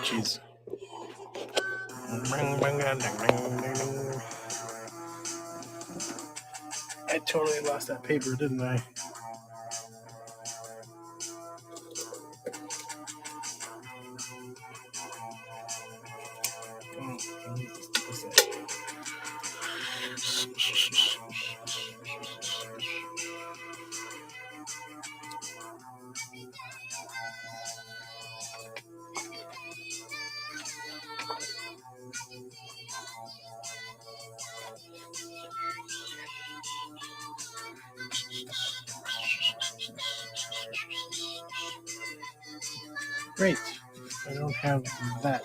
Jeez. I totally lost that paper, didn't I? Great. I don't have that.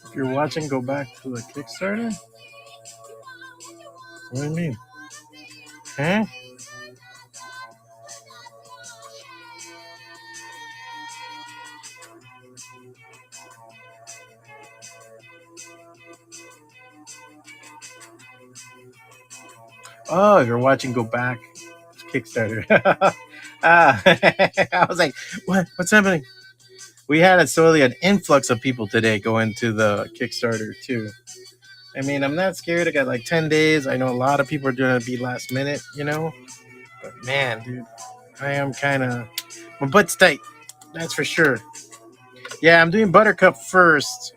If you're watching, go back to the Kickstarter? What do you mean? Huh? Oh, if you're watching, go back to Kickstarter. I was like, what? What's happening? We had totally an influx of people today going to the Kickstarter too. I mean, I'm not scared. I got like 10 days. I know a lot of people are going to be last minute, you know. But man, dude, I am kind of, my butt's tight. That's for sure. Yeah, I'm doing Buttercup first.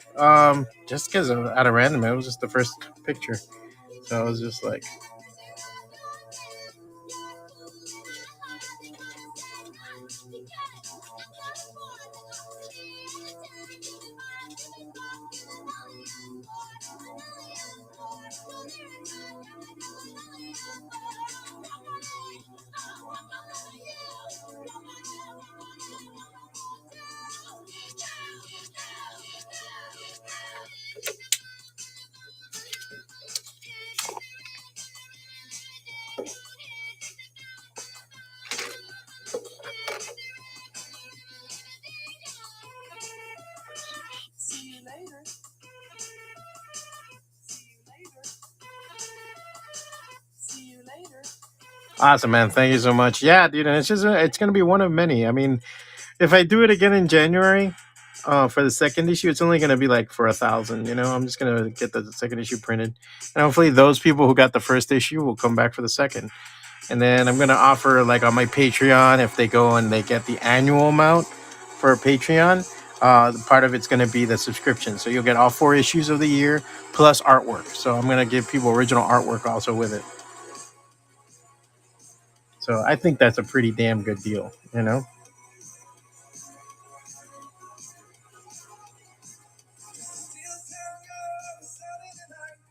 Just because out of random, it was just the first picture. So I was just like, awesome, man. Thank you so much. Yeah, dude, and it's gonna be one of many. I mean, if I do it again in January, for the second issue, it's only gonna be like for 1,000. You know, I'm just gonna get the second issue printed, and hopefully those people who got the first issue will come back for the second. And then I'm gonna offer like on my Patreon, if they go and they get the annual amount for Patreon, part of it's gonna be the subscription. So you'll get all 4 issues of the year plus artwork. So I'm gonna give people original artwork also with it. So I think that's a pretty damn good deal, you know.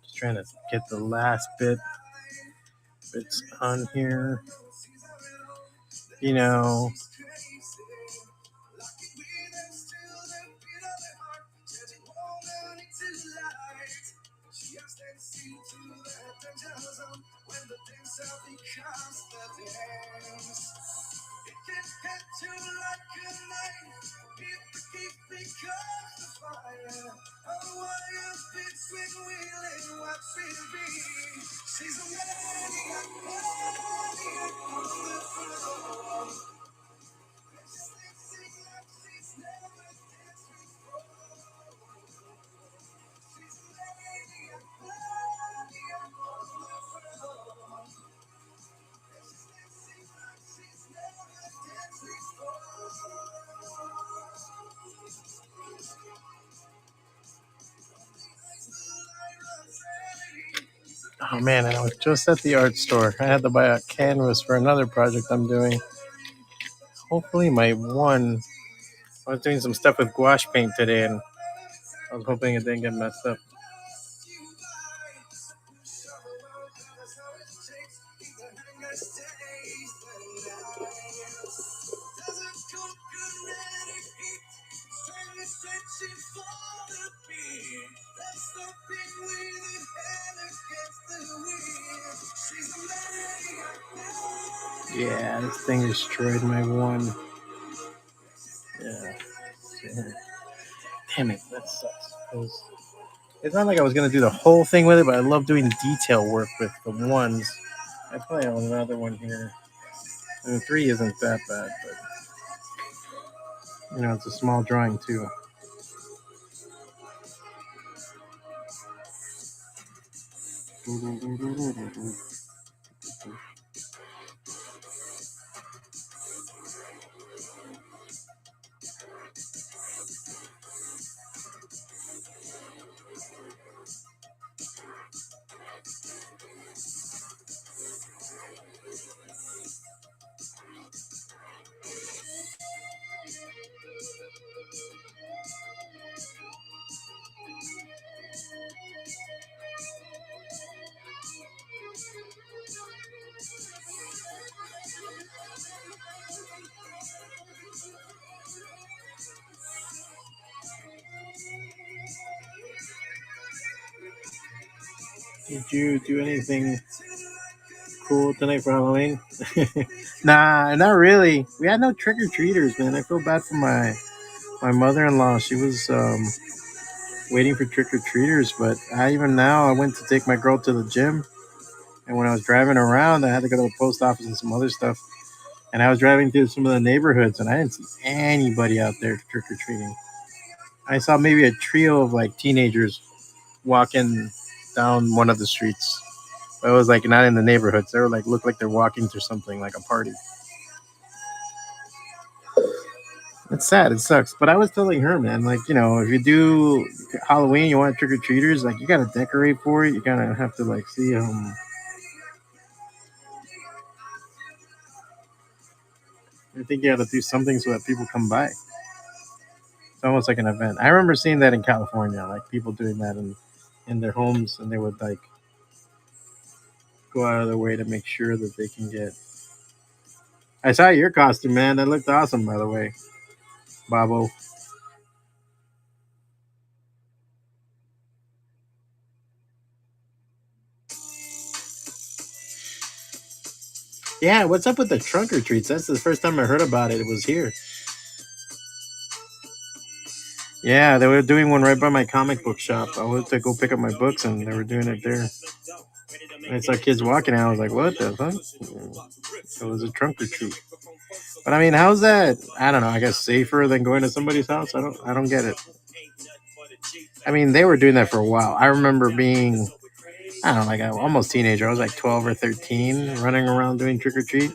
Just trying to get the last bits on here. You know, oh man, I was just at the art store. I had to buy a canvas for another project I'm doing. Hopefully, my one. I was doing some stuff with gouache paint today, and I was hoping it didn't get messed up. Yeah, this thing destroyed my one. Yeah. Damn it, that sucks. It's not like I was gonna do the whole thing with it, but I love doing detail work with the ones. I probably have another one here. And 3 isn't that bad, but it's a small drawing too. Did you do anything cool tonight for Halloween? Nah, not really. We had no trick or treaters, man. I feel bad for my mother in law. She was waiting for trick or treaters, but even now I went to take my girl to the gym, and when I was driving around, I had to go to the post office and some other stuff. And I was driving through some of the neighborhoods, and I didn't see anybody out there trick or treating. I saw maybe a trio of like teenagers walking down one of the streets. It was like not in the neighborhoods. They were like looked like they're walking through something like a party. It's sad. It sucks. But I was telling her, man, like if you do Halloween, you want trick or treaters, like you gotta decorate for it. You gotta have to like see. I think you got to do something so that people come by. It's almost like an event. I remember seeing that in California, like people doing that in their homes, and they would like go out of their way to make sure that they can get. I saw your costume, man. That looked awesome, by the way, Bobo. Yeah, what's up with the trunk or treats? That's the first time I heard about it. It was here. Yeah, they were doing one right by my comic book shop. I went to go pick up my books, and they were doing it there. And I saw kids walking out. I was like, "What the fuck?" It was a trunk or treat. But I mean, how's that? I don't know. I guess safer than going to somebody's house. I don't get it. I mean, they were doing that for a while. I remember being, I don't know, like a, almost teenager. I was like 12 or 13, running around doing trick or treat,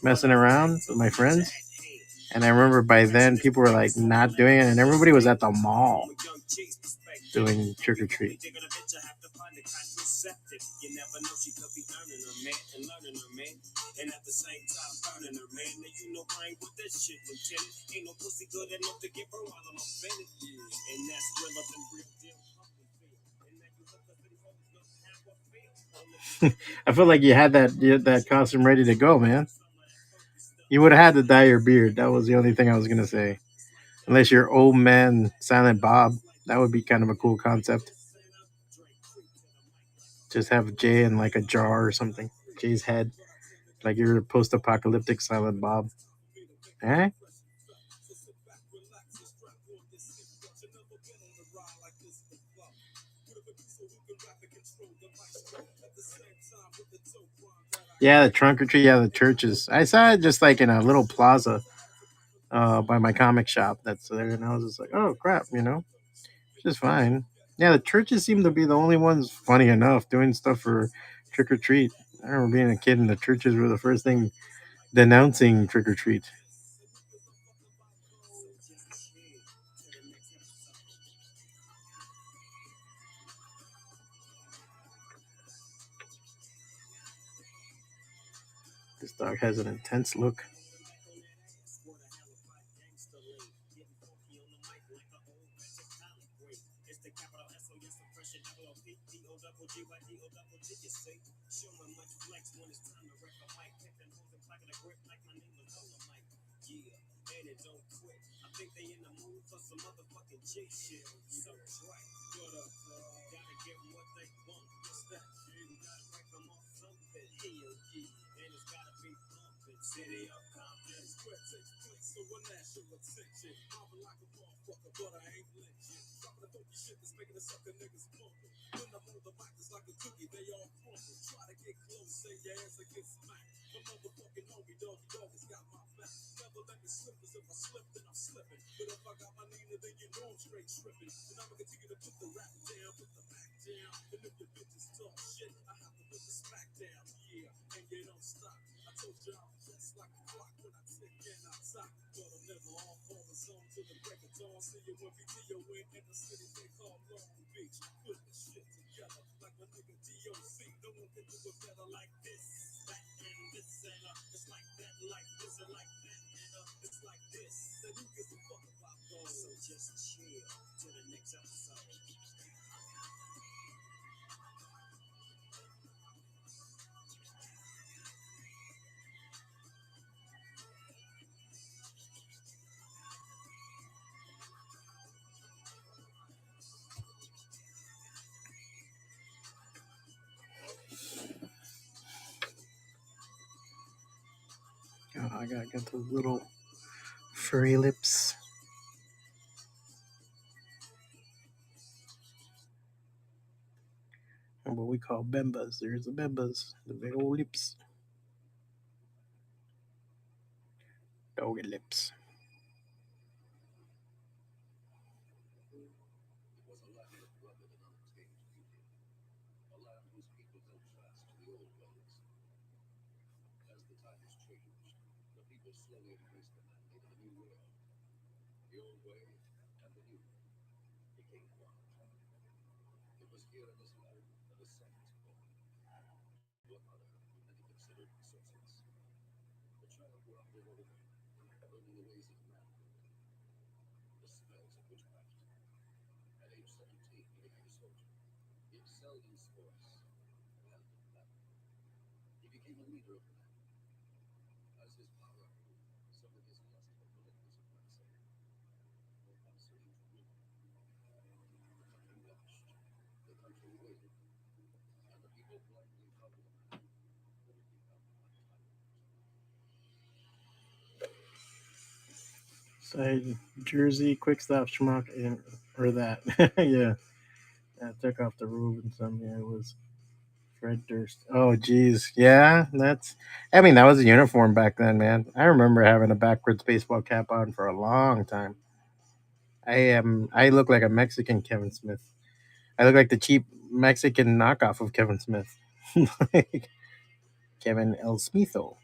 messing around with my friends. And I remember by then people were like not doing it, and everybody was at the mall doing trick or treat. I feel like you had that costume ready to go, man. You would have had to dye your beard. That was the only thing I was gonna say. Unless you're old man Silent Bob, that would be kind of a cool concept. Just have Jay in like a jar or something. Jay's head, like you're a post-apocalyptic Silent Bob. Eh? Yeah, the trunk or treat. Yeah, the churches. I saw it just like in a little plaza by my comic shop that's there, and I was just like, oh crap, which is fine. Yeah, the churches seem to be the only ones, funny enough, doing stuff for trick or treat. I remember being a kid, and the churches were the first thing denouncing trick or treat. This dog has an intense look. Oh, I gotta get those little furry lips. And what we call bembas. There's the bembas, the big old lips. Doggy lips. Side Jersey, quick stop, schmuck, and or that. Yeah, that took off the roof and some. Yeah, it was Fred Durst. Oh, geez, yeah, that's. I mean, that was a uniform back then, man. I remember having a backwards baseball cap on for a long time. I am. I look like a Mexican Kevin Smith. I look like the cheap Mexican knockoff of Kevin Smith, like Kevin El Smitho.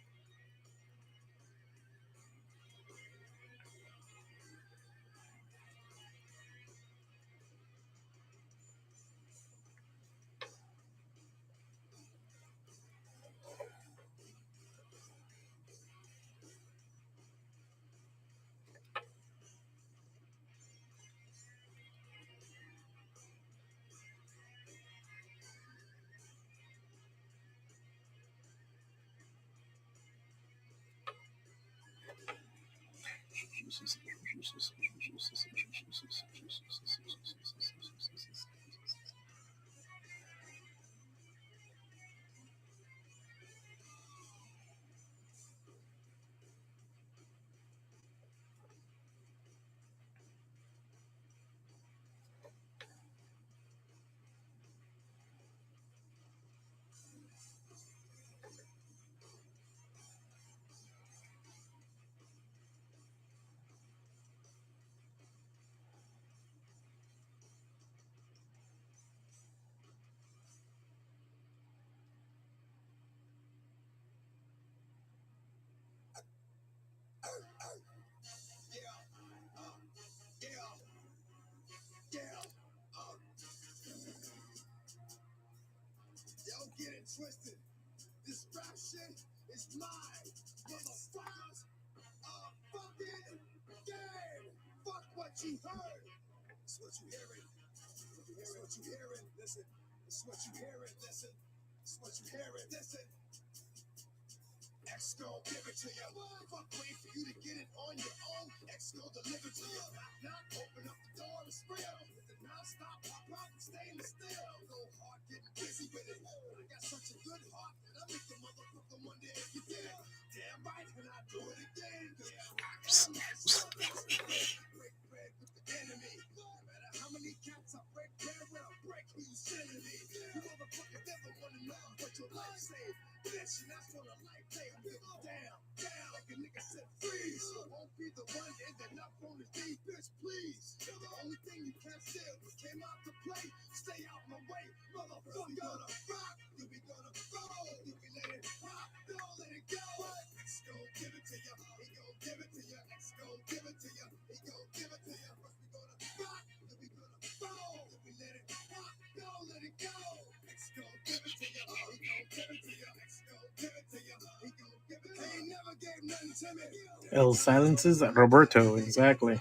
El Silences Roberto, exactly.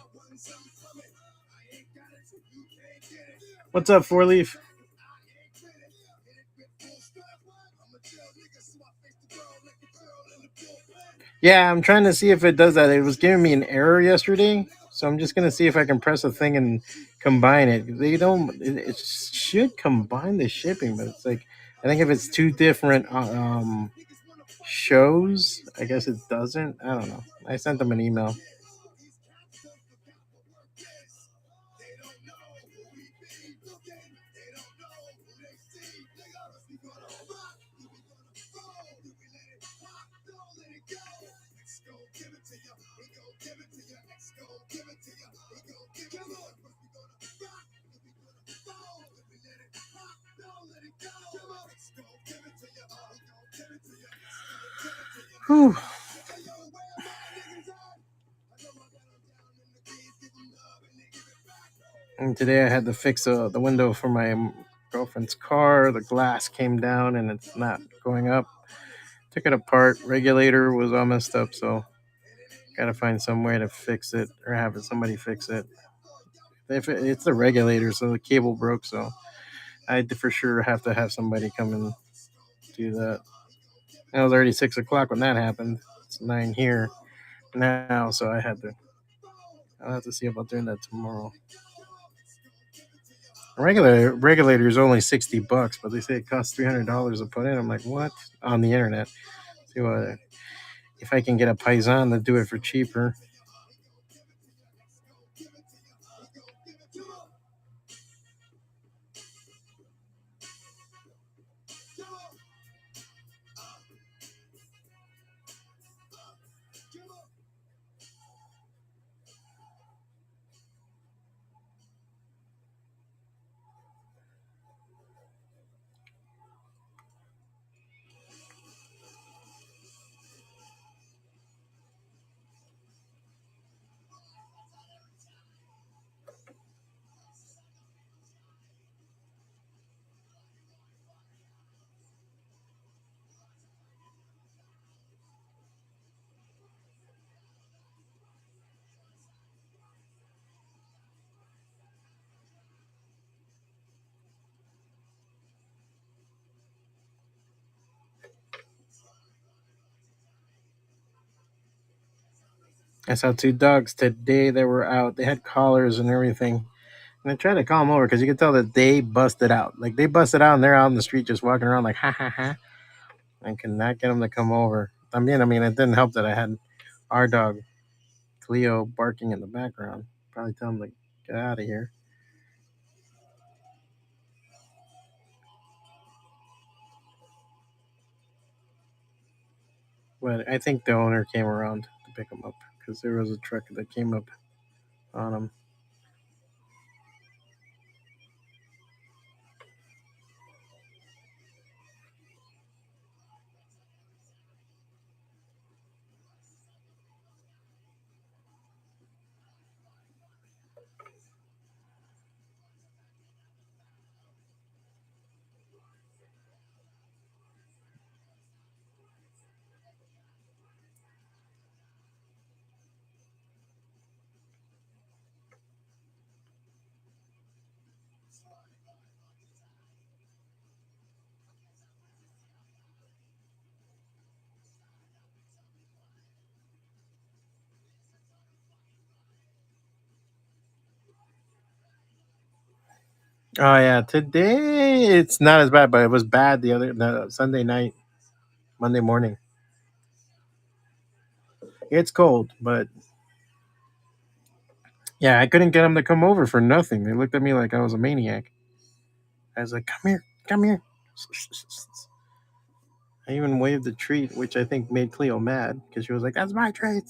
What's up, Four Leaf? Yeah, I'm trying to see if it does that. It was giving me an error yesterday, so I'm just gonna see if I can press a thing and combine it. They don't. It should combine the shipping, but it's like I think if it's two different shows, I guess it doesn't. I don't know. I sent them an email. Whew. And today I had to fix the window for my girlfriend's car. The glass came down and it's not going up. Took it apart. Regulator was all messed up, so gotta find some way to fix it or have somebody fix it. If it's the regulator, so the cable broke, so I for sure have to have somebody come and do that. It was already 6 o'clock when that happened. It's 9 here now, so I'll have to see about doing that tomorrow. Regulator is only $60, but they say it costs $300 to put in. I'm like, what? On the internet. See what if I can get a paisan to do it for cheaper. I saw two dogs today that were out. They had collars and everything. And I tried to call them over because you could tell that they busted out. Like they busted out and they're out in the street just walking around like ha ha ha. I could not get them to come over. I mean, it didn't help that I had our dog Cleo barking in the background. Probably tell him to get out of here. But I think the owner came around to pick him up because there was a truck that came up on him. Oh yeah, today it's not as bad, but it was bad the Sunday night, Monday morning. It's cold, but yeah, I couldn't get them to come over for nothing. They looked at me like I was a maniac. I was like, "Come here, come here." I even waved the treat, which I think made Cleo mad because she was like, "That's my treat."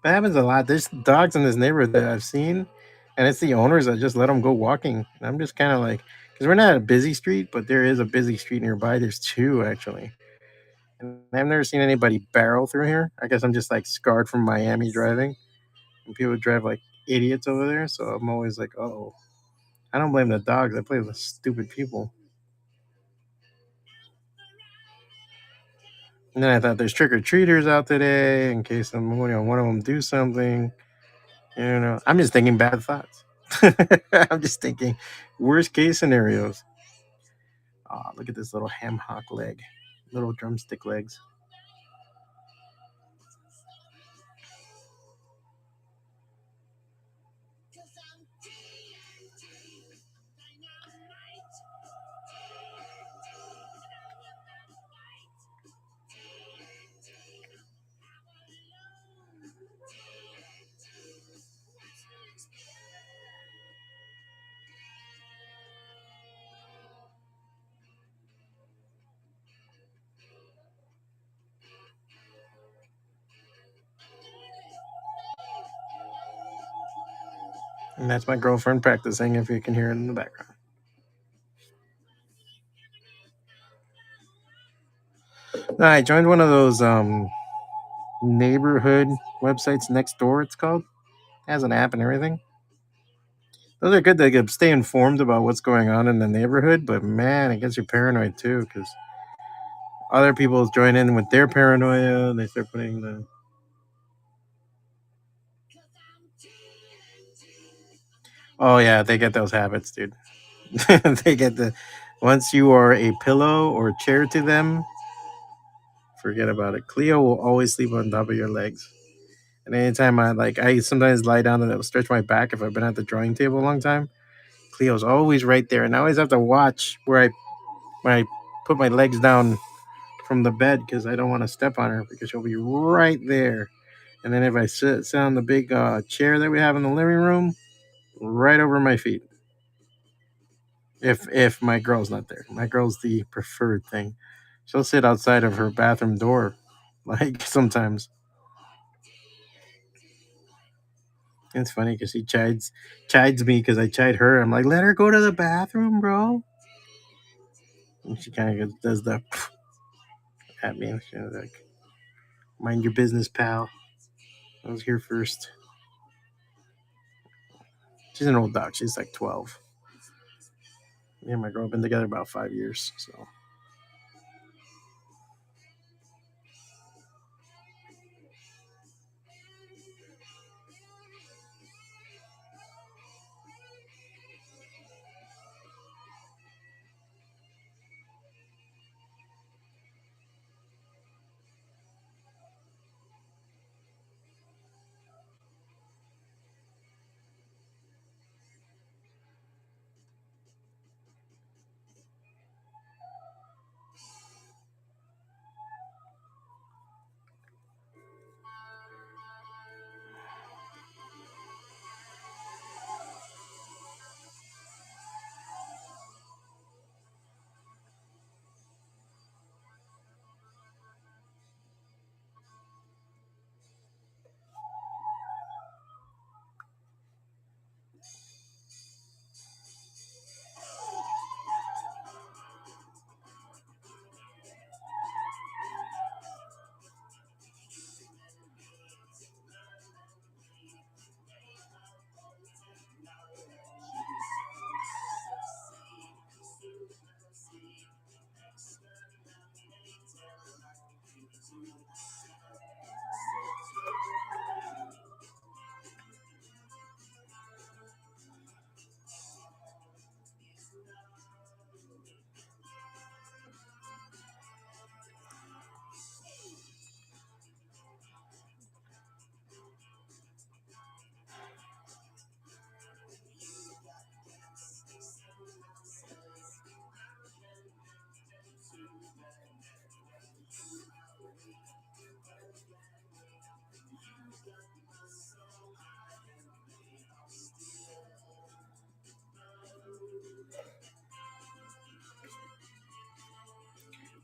That happens a lot. There's dogs in this neighborhood that I've seen, and it's the owners that just let them go walking. And I'm just kind of like, because we're not a busy street, but there is a busy street nearby. There's two actually, and I've never seen anybody barrel through here. I guess I'm just like scarred from Miami driving, and people drive like idiots over there. So I'm always like, oh, I don't blame the dogs. I blame the stupid people. And then I thought there's trick or treaters out today in case one of them do something. I'm just thinking bad thoughts. I'm just thinking worst case scenarios. Oh, look at this little ham hock leg, little drumstick legs. And that's my girlfriend practicing, if you can hear it in the background. No, I joined one of those neighborhood websites next door, it's called. It has an app and everything. Those are good to stay informed about what's going on in the neighborhood, but man, it gets you paranoid too, because other people join in with their paranoia. They start putting the. Oh yeah, they get those habits, dude. They get the. Once you are a pillow or chair to them, forget about it. Cleo will always sleep on top of your legs. And anytime I sometimes lie down and it'll stretch my back if I've been at the drawing table a long time. Cleo's always right there, and I always have to watch when I put my legs down from the bed because I don't want to step on her because she'll be right there. And then if I sit on the big chair that we have in the living room, right over my feet. If my girl's not there, my girl's the preferred thing. She'll sit outside of her bathroom door, like sometimes. It's funny because she chides me because I chide her. I'm like, let her go to the bathroom, bro. And she kind of does the at me. She's like, mind your business, pal. I was here first. She's an old dog. She's like 12. Me and my girl have been together about 5 years. So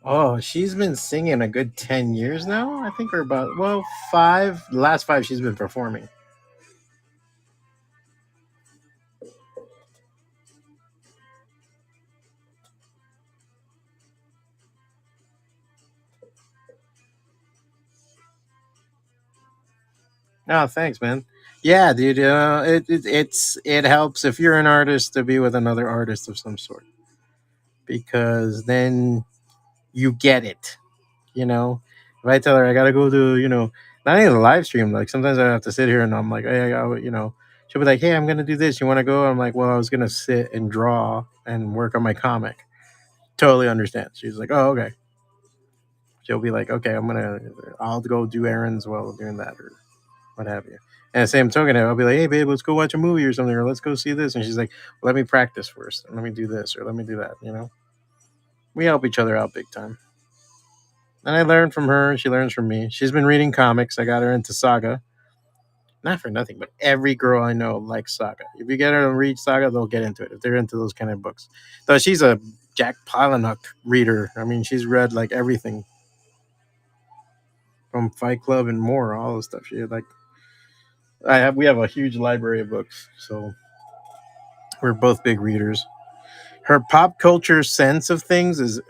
Oh, she's been singing a good 10 years now. I think we're about five. The last five she's been performing. Oh, thanks, man. Yeah, dude. It helps if you're an artist to be with another artist of some sort because then you get it. You know, if I tell her I gotta go to not even a live stream, like sometimes I have to sit here and I'm like, hey, I got she'll be like, hey, I'm gonna do this. You want to go? I'm like, well, I was gonna sit and draw and work on my comic. Totally understand. She's like, oh, okay. She'll be like, okay, I'll go do errands while doing that or what have you. And the same token, I'll be like, hey, babe, let's go watch a movie or something, or let's go see this. And she's like, well, let me practice first. And let me do this or let me do that. We help each other out big time. And I learn from her, and she learns from me. She's been reading comics. I got her into Saga. Not for nothing, but every girl I know likes Saga. If you get her to read Saga, they'll get into it if they're into those kind of books. Though she's a Jack Palahniuk reader. I mean, she's read like everything from Fight Club and more, all the stuff. She like we have a huge library of books, so we're both big readers. Her pop culture sense of things is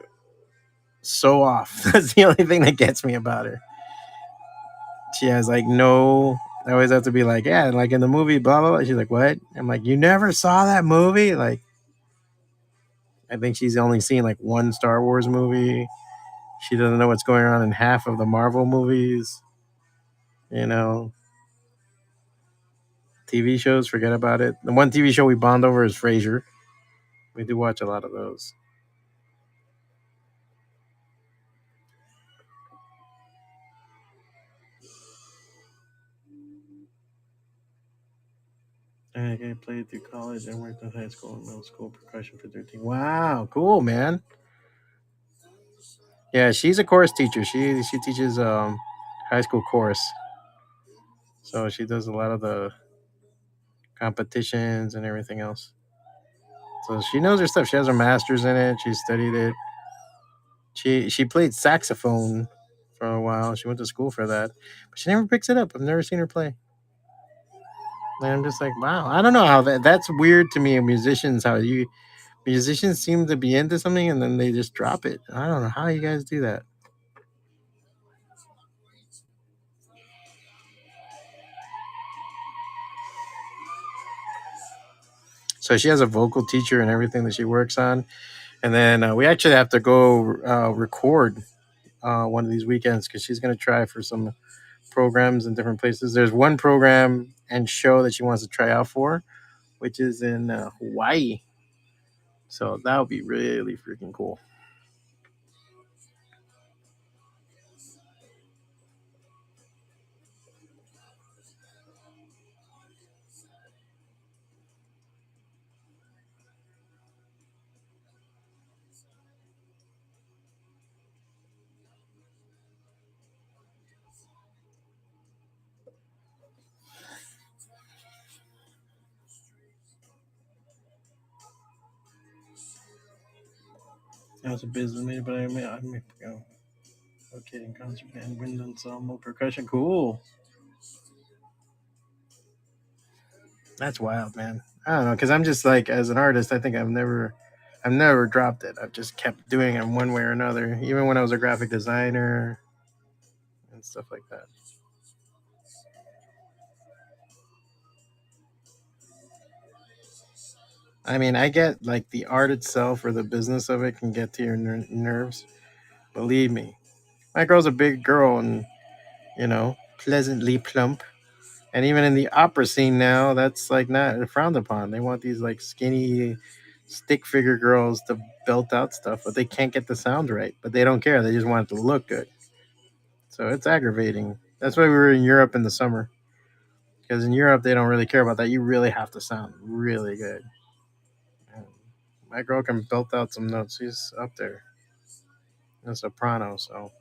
so off. That's the only thing that gets me about her. She has like no. I always have to be like, yeah, like in the movie, blah blah blah. She's like, what? I'm like, you never saw that movie? Like, I think she's only seen like one Star Wars movie. She doesn't know what's going on in half of the Marvel movies. You know, TV shows, forget about it. The one TV show we bond over is Frasier. We do watch a lot of those. I played through college and worked in high school and middle school percussion for 13. Wow, cool, man. Yeah, she's a chorus teacher. She teaches high school chorus. So she does a lot of the competitions and everything else. So she knows her stuff. She has her master's in it. She studied it. She played saxophone for a while. She went to school for that, but she never picks it up. I've never seen her play. And I'm just like, wow. I don't know how that's weird to me. Musicians, how you musicians seem to be into something and then they just drop it. I don't know how you guys do that. So she has a vocal teacher and everything that she works on, and then we actually have to go record one of these weekends because she's going to try for some programs in different places. There's one program and show that she wants to try out for, which is in Hawaii. So that would be really freaking cool. I was a business major, but I go locating concert band, wind ensemble, percussion. Cool. That's wild, man. I don't know, because I'm just like, as an artist, I think I've never dropped it. I've just kept doing it one way or another, even when I was a graphic designer and stuff like that. I mean, I get like the art itself or the business of it can get to your nerves. Believe me, my girl's a big girl and pleasantly plump. And even in the opera scene now, that's like not frowned upon. They want these like skinny stick figure girls to belt out stuff, but they can't get the sound right. But they don't care. They just want it to look good. So it's aggravating. That's why we were in Europe in the summer. Because in Europe, they don't really care about that. You really have to sound really good. And my girl can belt out some notes. She's up there in soprano. So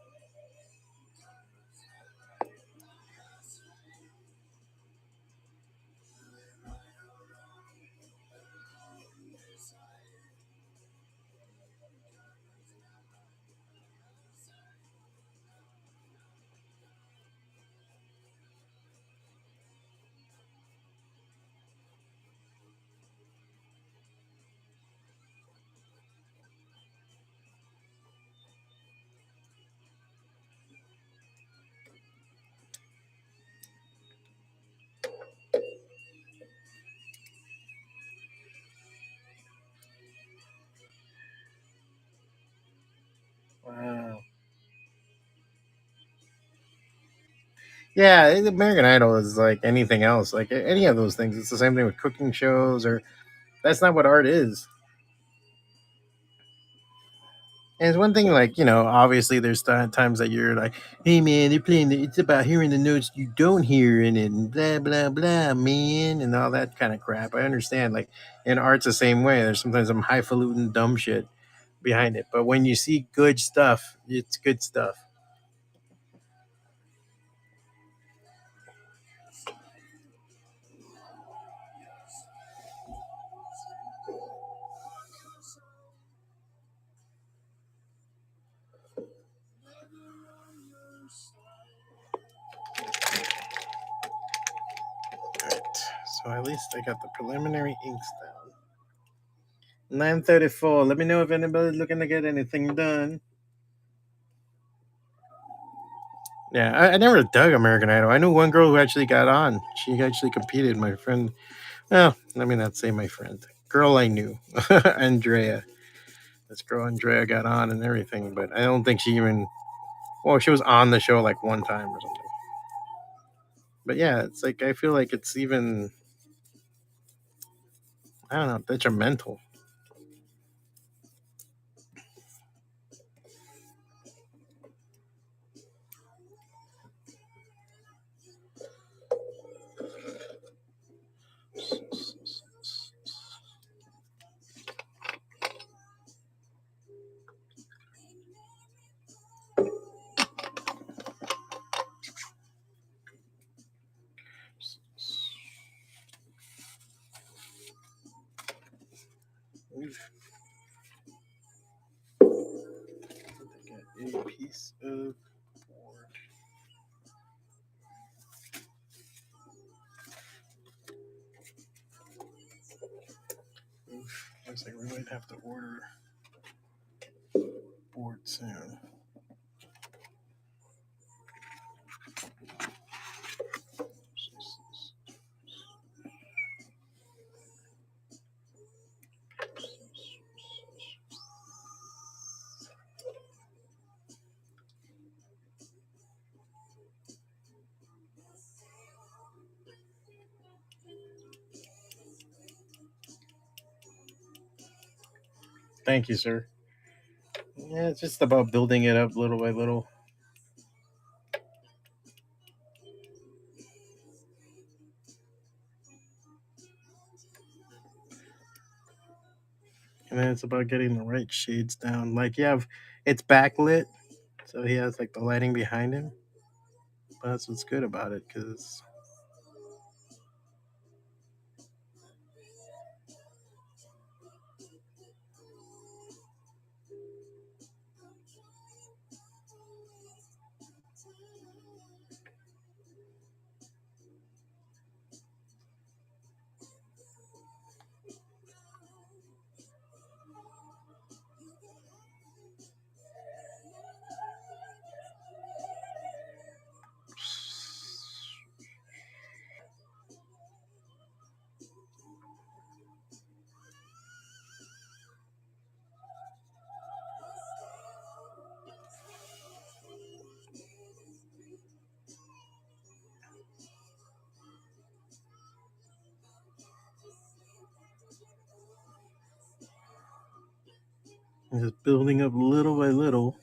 Yeah, American Idol is like anything else, like any of those things. It's the same thing with cooking shows, or that's not what art is. And it's one thing, like, obviously there's times that you're like, hey man, they're playing. It's about hearing the notes you don't hear in it, and blah blah blah, man, and all that kind of crap. I understand. Like, in art's the same way. There's sometimes some highfalutin dumb shit behind it, but when you see good stuff, it's good stuff. Right. So at least I got the preliminary inks down. 9:34. Let me know if anybody's looking to get anything done. Yeah, I never dug American Idol. I knew one girl who actually got on. She actually competed. My friend. Well, let me not say my friend. Girl I knew, Andrea. This girl Andrea got on and everything, but I don't think she even. Well, she was on the show like one time or something. But yeah, it's like I feel like it's even. I don't know, detrimental. Oof. I got a piece of board. Oof. Looks like we might have to order board soon. Thank you, sir. Yeah, it's just about building it up little by little. And then it's about getting the right shades down. Like, it's backlit, so he has like the lighting behind him. But that's what's good about it, because just building up little by little.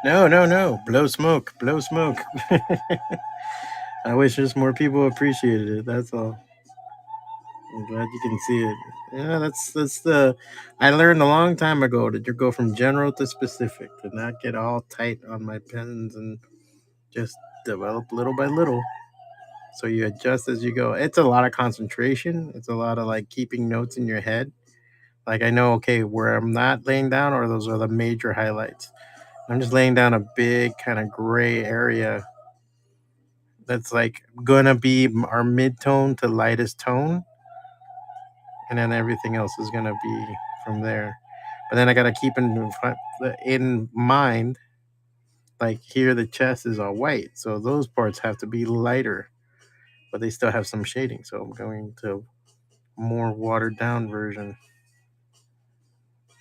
No, no, no. Blow smoke. Blow smoke. I wish just more people appreciated it. That's all. I'm glad you can see it. Yeah, that's the. I learned a long time ago to go from general to specific, to not get all tight on my pens and just develop little by little. So you adjust as you go. It's a lot of concentration. It's a lot of like keeping notes in your head. Like I know, okay, where I'm not laying down, or those are the major highlights. I'm just laying down a big kind of gray area that's like gonna be our mid tone to lightest tone, and then everything else is gonna be from there. But then I gotta keep in mind, like here the chest is all white, so those parts have to be lighter, but they still have some shading. So I'm going to more watered down version,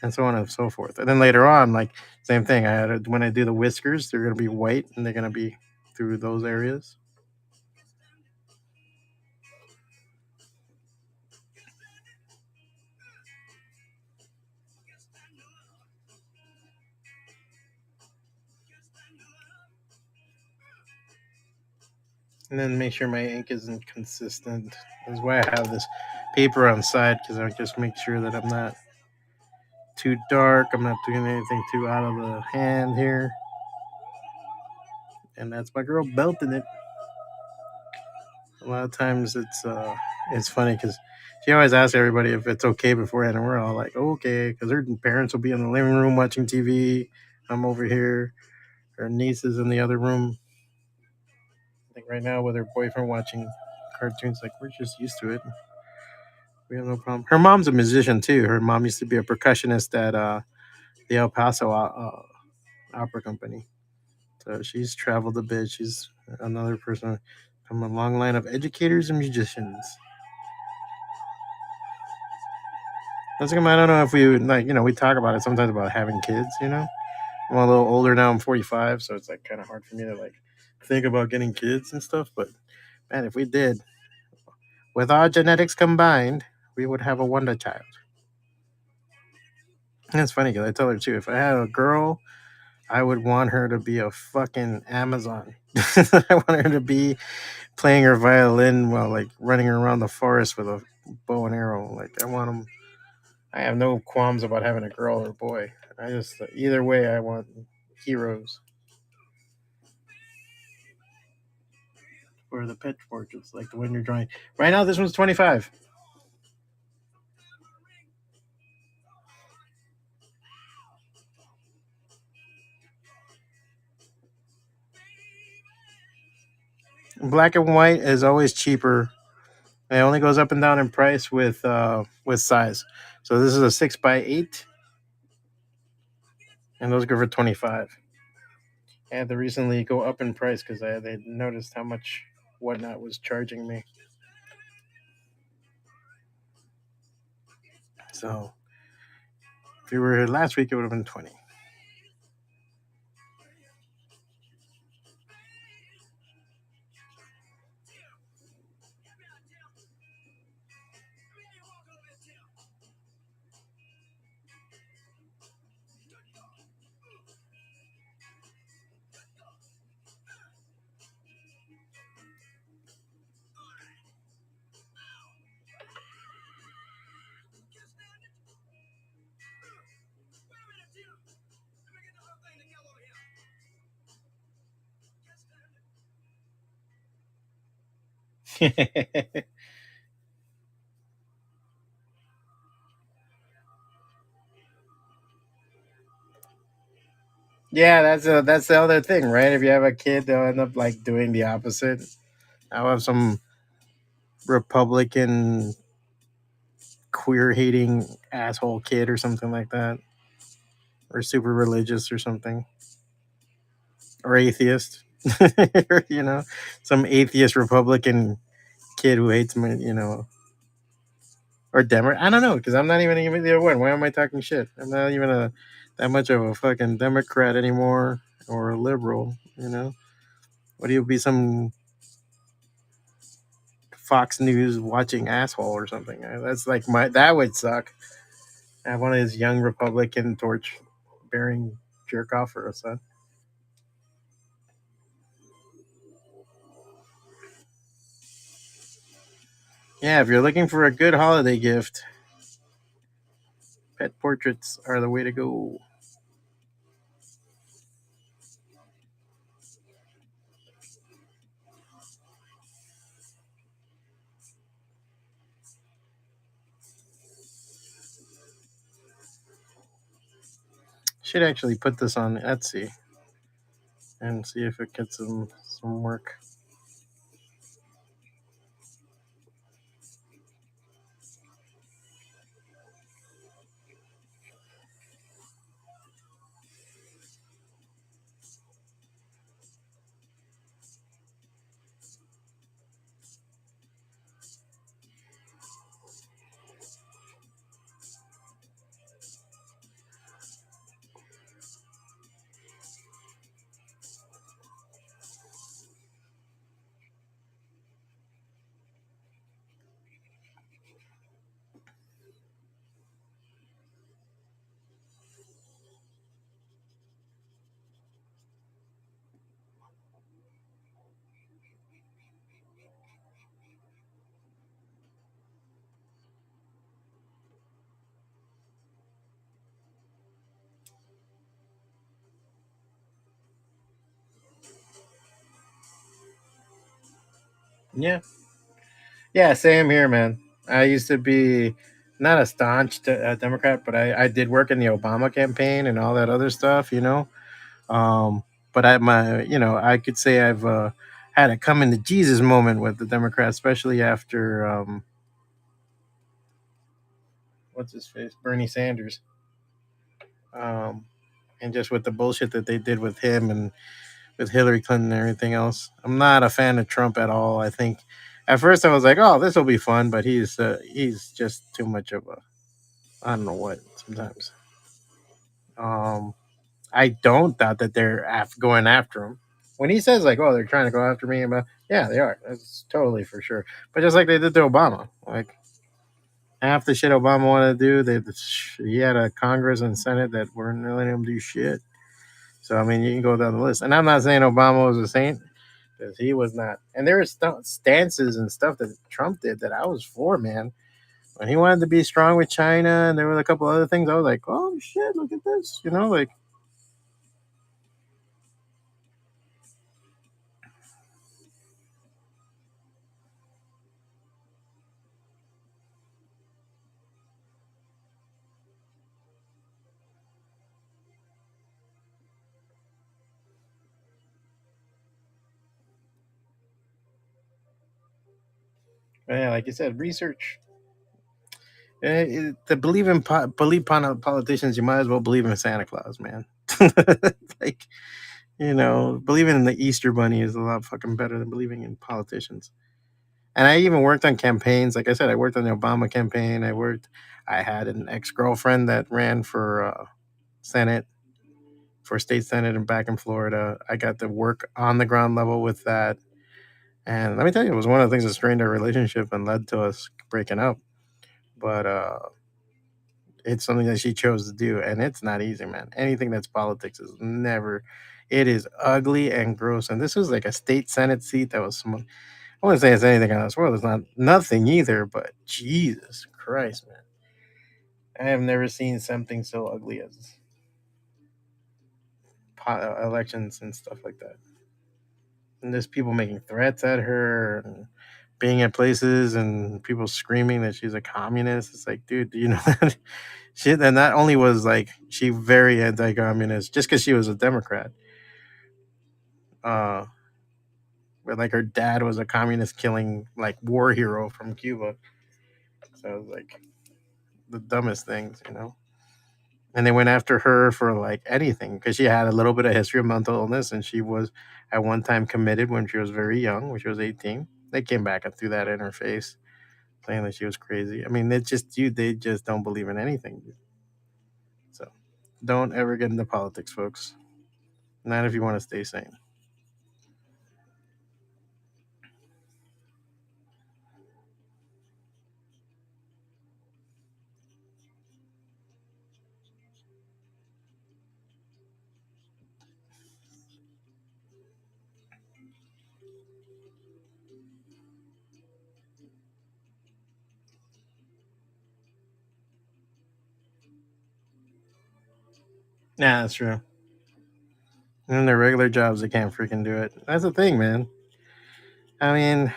and so on and so forth. And then later on, like same thing. When I do the whiskers, they're gonna be white, and they're gonna be through those areas. And then make sure my ink isn't consistent. That's why I have this paper on side, because I just make sure that I'm not too dark. I'm not doing anything too out of the hand here. And that's my girl belting it. A lot of times it's funny because she always asks everybody if it's okay beforehand, and we're all like, okay, because her parents will be in the living room watching TV. I'm over here. Her niece is in the other room. I think right now with her boyfriend watching cartoons. Like we're just used to it. We have no problem. Her mom's a musician too. Her mom used to be a percussionist at the El Paso Opera Company. So she's traveled a bit. She's another person from a long line of educators and musicians. That's I don't know if we would, like, we talk about it sometimes about having kids. I'm a little older now. I'm 45, so it's like kind of hard for me to like think about getting kids and stuff. But man, if we did, with our genetics combined, we would have a wonder child. And it's funny because I tell her too, if I had a girl, I would want her to be a fucking Amazon. I want her to be playing her violin while like running around the forest with a bow and arrow. Like I want them. I have no qualms about having a girl or a boy. I just either way, I want heroes for the pet portraits, like the one you're drawing right now. This one's 25. Black and white is always cheaper. It only goes up and down in price with size. So this is a 6x8, and those go for 25. I had to recently go up in price because they noticed how much whatnot was charging me. So if you were here last week, it would have been 20. Yeah, that's the other thing, right? If you have a kid, they'll end up like doing the opposite. I'll have some Republican queer hating asshole kid or something like that, or super religious or something, or atheist. you know, some atheist Republican kid who hates me, or Democrat. I don't know because I'm not even the other one. Why am I talking shit? I'm not even that much of a fucking Democrat anymore or a liberal. What do you be some Fox News watching asshole or something? That's like that would suck. I have one of his young Republican torch bearing jerk off for a son. Yeah, if you're looking for a good holiday gift, pet portraits are the way to go. Should actually put this on Etsy and see if it gets some work. Yeah, yeah, same here, man. I used to be not a staunch Democrat, but I did work in the Obama campaign and all that other stuff, you know. But I could say I've had a come into Jesus moment with the Democrats, especially after what's his face, Bernie Sanders, um, and just with the bullshit that they did with him and with Hillary Clinton and everything else. I'm not a fan of Trump at all. I think at first I was like, oh, this will be fun, but he's just too much of a I don't know what sometimes. Um, I don't doubt that they're going after him. When he says like, "Oh, they're trying to go after me," about yeah, they are. That's totally for sure. But just like they did to Obama, like half the shit Obama wanted to do, he had a Congress and Senate that weren't letting him do shit. So I mean, you can go down the list, and I'm not saying Obama was a saint because he was not. And there were stances and stuff that Trump did that I was for, man. When he wanted to be strong with China, and there were a couple other things, I was like, "Oh shit, look at this," like yeah, like you said, research. To believe in politicians, you might as well believe in Santa Claus, man. Like believing in the Easter Bunny is a lot fucking better than believing in politicians. And I even worked on campaigns. Like I said, I worked on the Obama campaign. I had an ex girlfriend that ran for Senate, for state Senate, and back in Florida. I got to work on the ground level with that. And let me tell you, it was one of the things that strained our relationship and led to us breaking up. But it's something that she chose to do, and it's not easy, man. Anything that's politics is never. It is ugly and gross. And this was like a state senate seat that was small. I wouldn't say it's anything out of this world. It's not nothing either, but Jesus Christ, man. I have never seen something so ugly as elections and stuff like that. And there's people making threats at her and being at places and people screaming that she's a communist. It's like, dude, do you know that? And not only was like she very anti-communist just because she was a Democrat, uh, but like her dad was a communist killing like war hero from Cuba. So it was like the dumbest things. And they went after her for like anything because she had a little bit of history of mental illness and she was at one time committed when she was very young, when she was 18. They came back and threw that in her face, saying that she was crazy. I mean, they just don't believe in anything. So don't ever get into politics, folks. Not if you want to stay sane. Yeah, that's true. And their regular jobs, they can't freaking do it. That's the thing, man. I mean,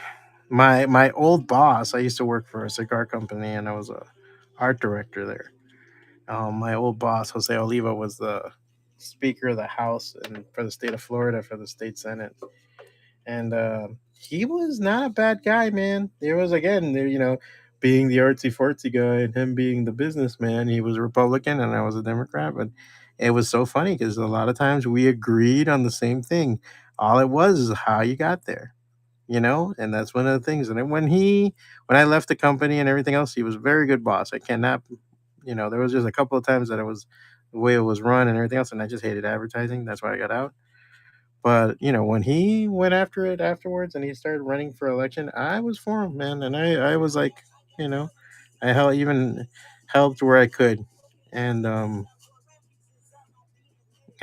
my old boss, I used to work for a cigar company, and I was a art director there. My old boss, Jose Oliva, was the Speaker of the House and for the state of Florida for the state Senate, and he was not a bad guy, man. There was again, there, being the artsy fartsy guy and him being the businessman. He was a Republican and I was a Democrat, but it was so funny because a lot of times we agreed on the same thing. All it was is how you got there, and that's one of the things. And then when I left the company and everything else, he was a very good boss. I cannot, there was just a couple of times that it was the way it was run and everything else, and I just hated advertising. That's why I got out. But, when he went after it afterwards and he started running for election, I was for him, man. And I was like, you know, even helped where I could. And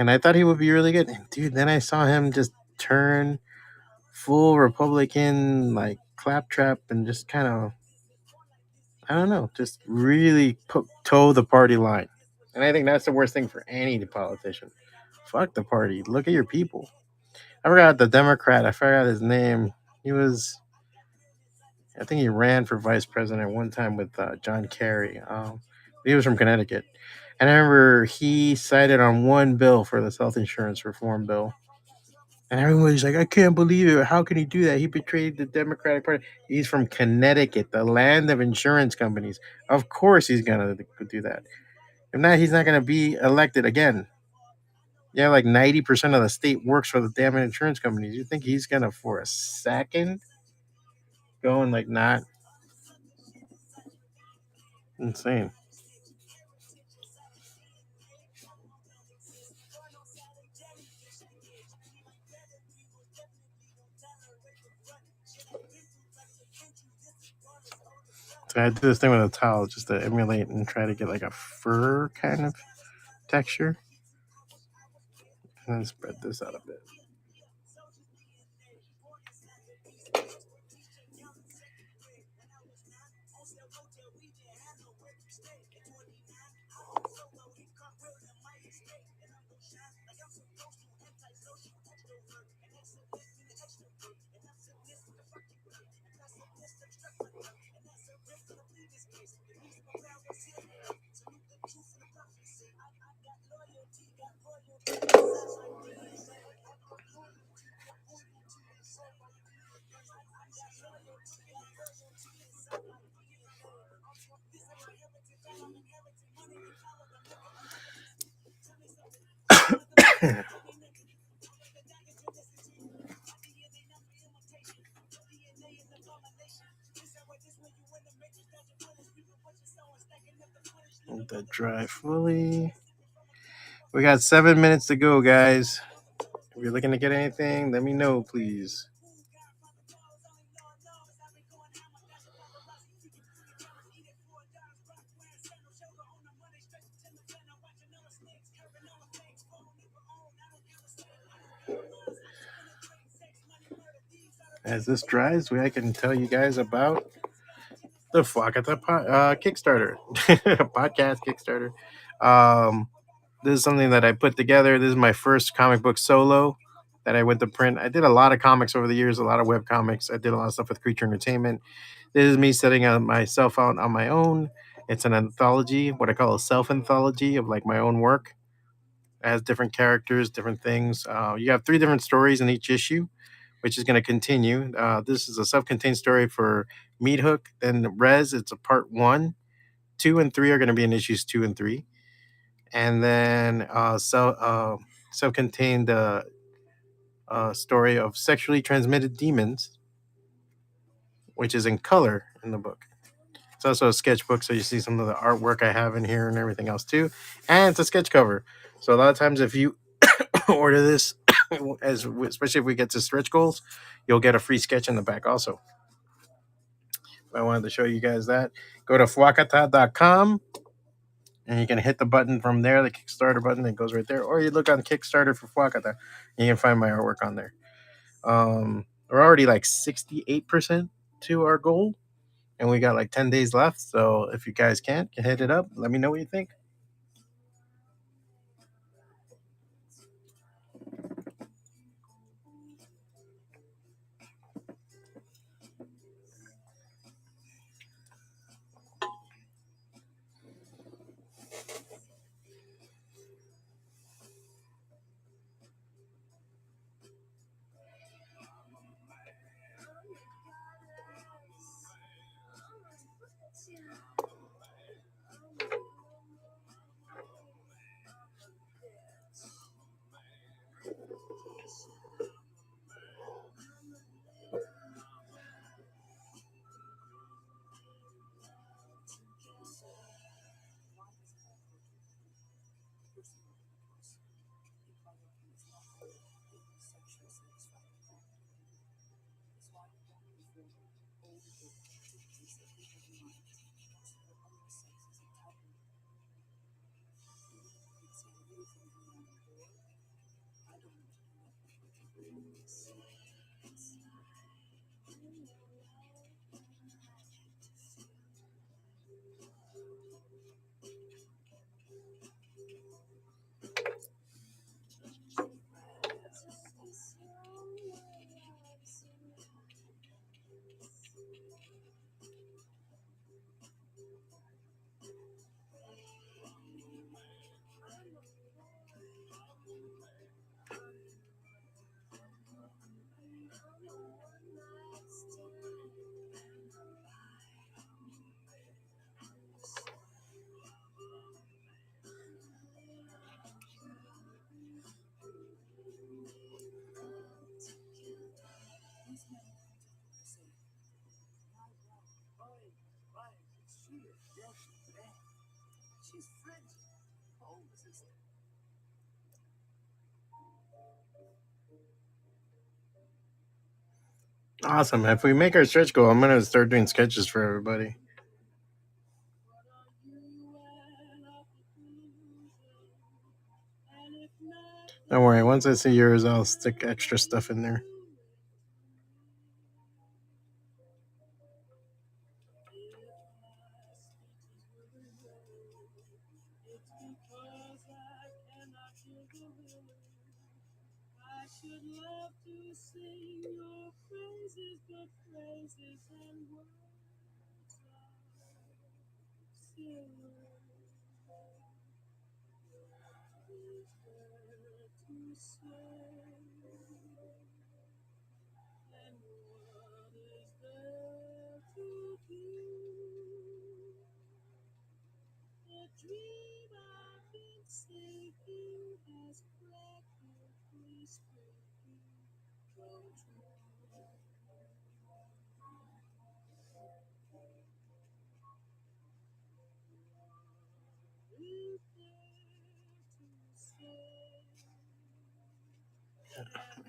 and I thought he would be really good. And dude, then I saw him just turn full Republican, like claptrap, and just kind of, I don't know, just really toe the party line. And I think that's the worst thing for any politician. Fuck the party. Look at your people. I forgot the Democrat. I forgot his name. He was, I think he ran for vice president one time with John Kerry. He was from Connecticut. And I remember he cited on one bill for this health insurance reform bill. And everybody's like, I can't believe it. How can he do that? He betrayed the Democratic Party. He's from Connecticut, the land of insurance companies. Of course he's going to do that. If not, he's not going to be elected again. Yeah, like 90% of the state works for the damn insurance companies. You think he's going to, for a second, go and like not insane? So I did this thing with a towel just to emulate and try to get like a fur kind of texture. And then spread this out a bit. Let that dry fully. We got 7 minutes to go, guys. If you're looking to get anything, let me know, please. As this dries, I can tell you guys about the FWACATA Kickstarter, podcast Kickstarter. Um, this is something that I put together. This is my first comic book solo that I went to print. I did a lot of comics over the years, a lot of web comics. I did a lot of stuff with Creature Entertainment. This is me setting myself out on my own. It's an anthology, what I call a self anthology of like my own work. It has different characters, different things. You have three different stories in each issue, which is going to continue. This is a self-contained story for Meat Hook. Then Res, it's a part one. Two and three are going to be in issues two and three. And then self-contained story of sexually transmitted demons, which is in color in the book. It's also a sketchbook, so you see some of the artwork I have in here and everything else too. And it's a sketch cover. So a lot of times if you order this, especially if we get to stretch goals, you'll get a free sketch in the back also. I wanted to show you guys that. Go to FWACATA.com and you can hit the button from there, the Kickstarter button that goes right there. Or you look on Kickstarter for FWACATA and you can find my artwork on there. We're already like 68% to our goal, and we got like 10 days left. So if you guys can't, hit it up. Let me know what you think. Awesome. If we make our stretch goal, I'm gonna start doing sketches for everybody. Don't worry. Once I see yours, I'll stick extra stuff in there.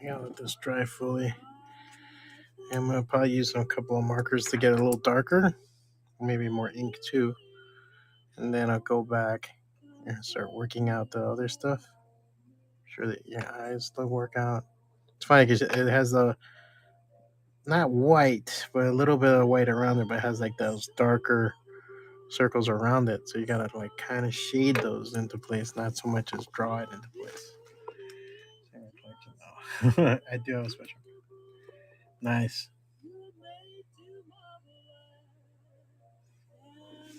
I gotta let this dry fully. I'm gonna probably use a couple of markers to get it a little darker, maybe more ink too, and then I'll go back and start working out the other stuff. Sure that your eyes still work out. It's funny because it has the not white, but a little bit of white around it, but it has like those darker circles around it. So you gotta like kind of shade those into place, not so much as draw it into place. I do have a special. Nice.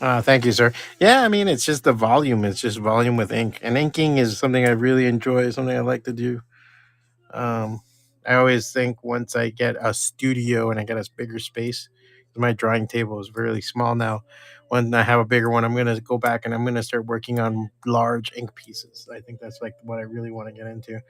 Thank you, sir. Yeah, I mean, it's just the volume. It's just volume with ink, and inking is something I really enjoy. Something I like to do. Um, I always think once I get a studio and I get a bigger space, my drawing table is really small now. When I have a bigger one, I'm gonna go back and I'm gonna start working on large ink pieces. I think that's like what I really want to get into.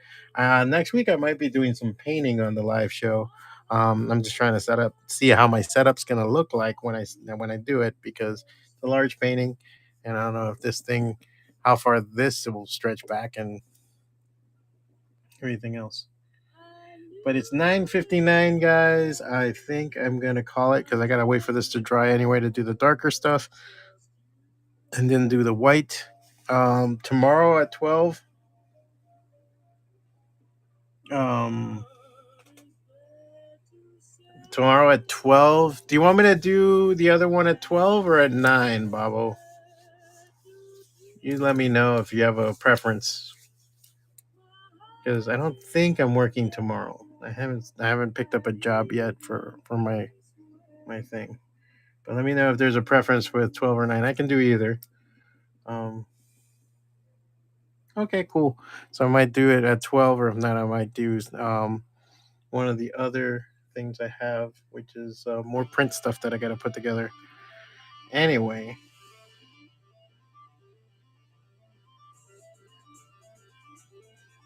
Next week, I might be doing some painting on the live show. I'm just trying to see how my setup's gonna look like when I do it because the large painting, and I don't know if this thing, how far this will stretch back and everything else. But it's 9:59, guys. I think I'm gonna call it because I gotta wait for this to dry anyway to do the darker stuff, and then do the white. Tomorrow at 12. Um, Tomorrow at 12. Do you want me to do the other one at 12 or at 9, Babo? You let me know if you have a preference. Because I don't think I'm working tomorrow. I haven't picked up a job yet for my thing. But let me know if there's a preference with 12 or 9. I can do either. Um, okay, cool. So I might do it at 12, or if not, I might do one of the other things I have, which is more print stuff that I got to put together. Anyway,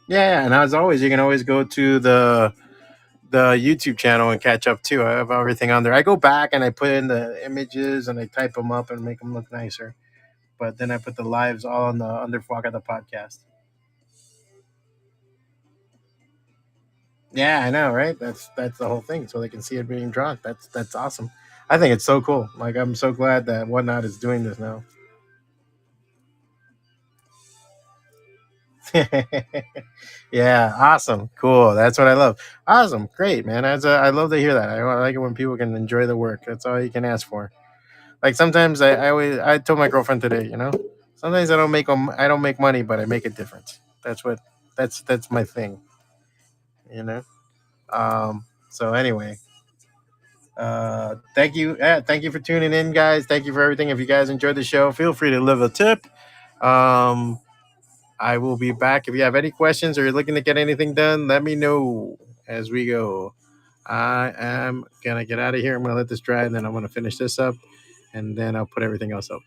yeah, and as always, you can always go to the YouTube channel and catch up too. I have everything on there. I go back and I put in the images and I type them up and make them look nicer. But then I put the lives all on the under FWACATA podcast. Yeah, I know, right? That's the whole thing, so they can see it being drawn. That's awesome. I think it's so cool. Like I'm so glad that Whatnot is doing this now. Yeah, awesome, cool. That's what I love. Awesome, great, man. I love to hear that. I like it when people can enjoy the work. That's all you can ask for. Like sometimes I told my girlfriend today, sometimes I don't make money, but I make a difference. That's my thing, you know. So anyway, thank you, thank you for tuning in, guys. Thank you for everything. If you guys enjoyed the show, feel free to leave a tip. Um, I will be back. If you have any questions or you're looking to get anything done, let me know as we go. I am gonna get out of here. I'm gonna let this dry, and then I'm gonna finish this up, and then I'll put everything else up.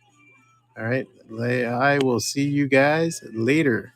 All right. I will see you guys later.